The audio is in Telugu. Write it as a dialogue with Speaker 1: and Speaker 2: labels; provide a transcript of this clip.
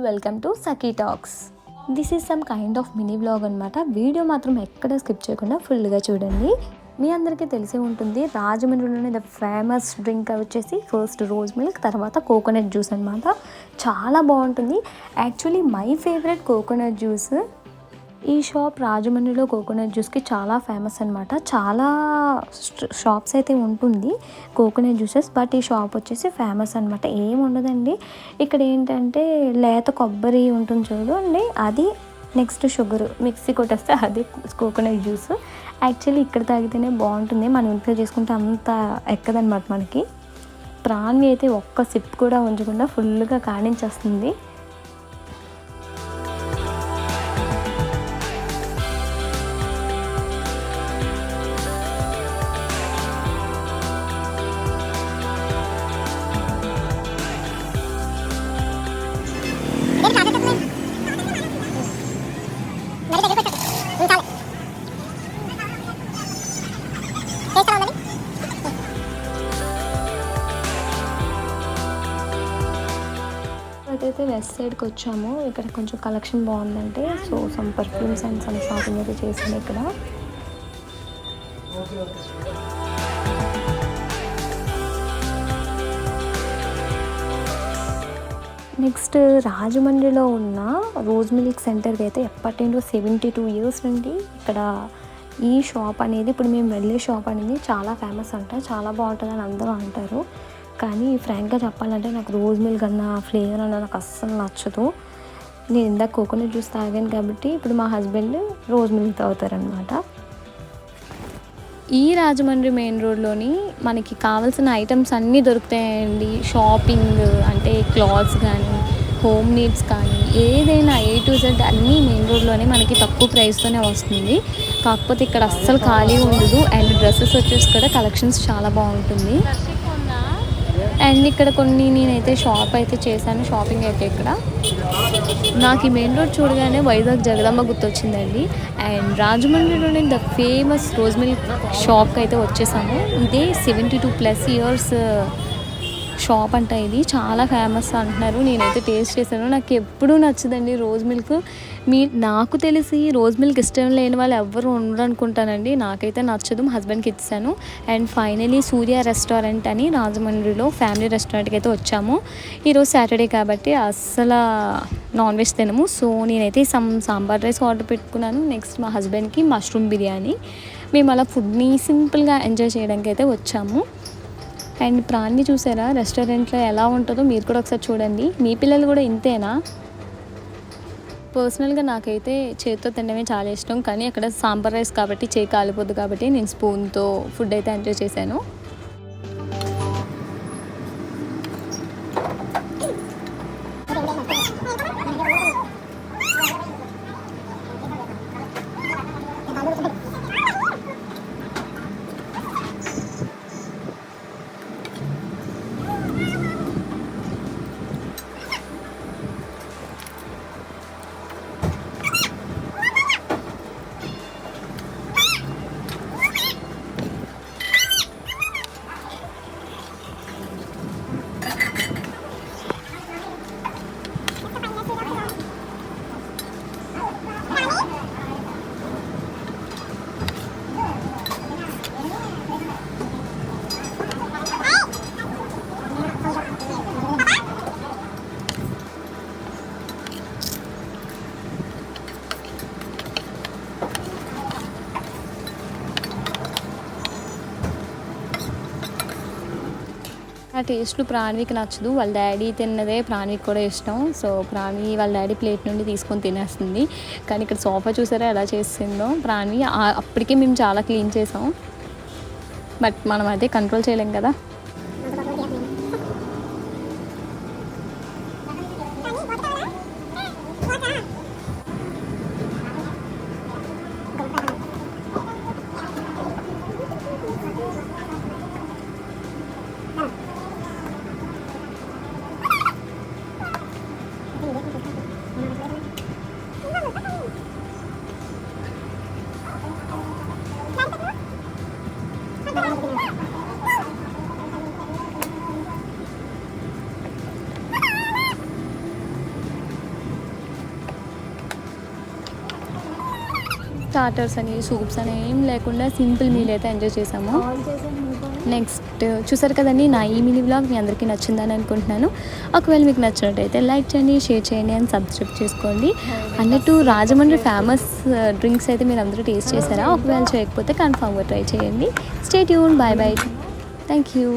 Speaker 1: Welcome to Sakhi talks. This is some kind of mini vlog అనమాట. వీడియో మాత్రం ఎక్కడ స్కిప్ చేయకుండా ఫుల్గా చూడండి. మీ అందరికీ తెలిసే ఉంటుంది, రాజమండ్రిలోనే ద ఫేమస్ డ్రింక్ వచ్చేసి ఫస్ట్ రోజ్ మిల్క్, తర్వాత కోకోనట్ జ్యూస్ అనమాట. చాలా బాగుంటుంది. Actually my favourite coconut juice. ఈ షాప్ రాజమండ్రిలో కోకోనట్ జ్యూస్కి చాలా ఫేమస్ అనమాట. చాలా షాప్స్ అయితే ఉంటుంది కోకోనట్ జ్యూసెస్, బట్ ఈ షాప్ వచ్చేసి ఫేమస్ అనమాట. ఏమి ఉండదండి ఇక్కడ. ఏంటంటే లేత కొబ్బరి ఉంటుంది చూడండి, అది నెక్స్ట్ షుగర్ మిక్సీ కొట్టేస్తే అది కోకోనట్ జ్యూస్. యాక్చువల్లీ ఇక్కడ తాగితేనే బాగుంటుంది, మనం ఇంట్లో చేసుకుంటే అంత ఎక్కదనమాట మనకి. ప్రాణి అయితే ఒక్క సిప్ కూడా ఉంచకుండా ఫుల్గా కాడించేస్తుంది. అయితే వెస్ట్ సైడ్కి వచ్చాము. ఇక్కడ కొంచెం కలెక్షన్ బాగుందంటే, so some perfumes and some shopping అయితే చేసాను ఇక్కడ. నెక్స్ట్ రాజమండ్రిలో ఉన్న రోజ్ మిల్క్ సెంటర్కి అయితే ఎప్పటి నుండో 72 years నుండి ఇక్కడ ఈ షాప్ అనేది, ఇప్పుడు మేము వెళ్ళే షాప్ అనేది చాలా ఫేమస్ అంట. చాలా బాగుంటుందని అందరూ అంటారు. కానీ ఫ్రాంక్గా చెప్పాలంటే నాకు రోజ్ మిల్క్ అన్న ఫ్లేవర్ అన్న నాకు అస్సలు నచ్చదు. నేను ఇందాక కోకోనట్ జ్యూస్ తాగాను కాబట్టి ఇప్పుడు మా హస్బెండ్ రోజ్ మిల్క్ తాగుతారనమాట. ఈ రాజమండ్రి మెయిన్ రోడ్లోని మనకి కావాల్సిన ఐటమ్స్ అన్నీ దొరుకుతాయండి. షాపింగ్ అంటే క్లాత్స్ కానీ, హోమ్ నీడ్స్ కానీ, ఏదైనా A to Z అన్నీ మెయిన్ రోడ్లోనే మనకి తక్కువ ప్రైస్తోనే వస్తుంది. కాకపోతే ఇక్కడ అస్సలు ఖాళీ ఉండదు. అండ్ డ్రెస్సెస్ వచ్చేసి కూడా కలెక్షన్స్ చాలా బాగుంటుంది. అండ్ ఇక్కడ కొన్ని నేనైతే షాప్ అయితే చేశాను, షాపింగ్ అయితే. ఇక్కడ నాకు ఈ మెయిన్ రోడ్ చూడగానే వైజాగ్ జగదమ్మ గుర్తొచ్చిందండి. అండ్ రాజమండ్రిలోని ద ఫేమస్ రోజ్ మిల్క్ షాప్కి అయితే వచ్చేసాము. ఇదే 72+ years షాప్ అంట. ఇది చాలా ఫేమస్ అంటున్నారు. నేనైతే టేస్ట్ చేశాను, నాకు ఎప్పుడూ నచ్చదండి రోజ్ మిల్క్. నాకు తెలిసి రోజ్ మిల్క్ ఇష్టం లేని వాళ్ళు ఎవ్వరు ఉండరు అనుకుంటానండి. నాకైతే నచ్చదు, మా హస్బెండ్కి ఇచ్చాను. అండ్ ఫైనలీ సూర్య రెస్టారెంట్ అని రాజమండ్రిలో ఫ్యామిలీ రెస్టారెంట్కి అయితే వచ్చాము. ఈరోజు సాటర్డే కాబట్టి అస్సలు నాన్ వెజ్ తినము. సో నేనైతే సాంబార్ రైస్ ఆర్డర్ పెట్టుకున్నాను. నెక్స్ట్ మా హస్బెండ్కి మష్రూమ్ బిర్యానీ. మేము అలా ఫుడ్ని సింపుల్గా ఎంజాయ్ చేయడానికి అయితే వచ్చాము. అండ్ ప్రాణి చూసారా రెస్టారెంట్లో ఎలా ఉంటుందో మీరు కూడా ఒకసారి చూడండి. మీ పిల్లలు కూడా ఇంతేనా? పర్సనల్గా నాకైతే చేతితో తినడమే చాలా ఇష్టం, కానీ అక్కడ సాంబార్ రైస్ కాబట్టి చేయి కాలిపోద్దు కాబట్టి నేను స్పూన్తో ఫుడ్ అయితే ఎంజాయ్ చేశాను. ఆ టేస్ట్లు ప్రాణికి నచ్చదు. వాళ్ళ డాడీ తిన్నదే ప్రాణికి కూడా ఇష్టం. సో ప్రాణి వాళ్ళ డాడీ ప్లేట్ నుండి తీసుకొని తినేస్తుంది. కానీ ఇక్కడ సోఫా చూసారా ఎలా చేసిందో ప్రాణి. అప్పటికే మేము చాలా క్లీన్ చేసాం, బట్ మనం అయితే కంట్రోల్ చేయలేం కదా. స్టార్టర్స్ అని సూప్స్ అని ఏం లేకుండా సింపుల్ మీల్ అయితే ఎంజాయ్ చేసాము. నెక్స్ట్ చూసారు కదండి, నా ఈ మినీ వ్లాగ్ మీ అందరికీ నచ్చిందని అనుకుంటున్నాను. ఒకవేళ మీకు నచ్చినట్టయితే లైక్ చేయండి, షేర్ చేయండి అండ్ సబ్స్క్రైబ్ చేసుకోండి. అన్నట్టు రాజమండ్రి ఫేమస్ డ్రింక్స్ అయితే మీరు అందరూ టేస్ట్ చేశారా? ఒకవేళ చేయకపోతే కన్ఫామ్గా ట్రై చేయండి. Stay tune, bye bye, thank you.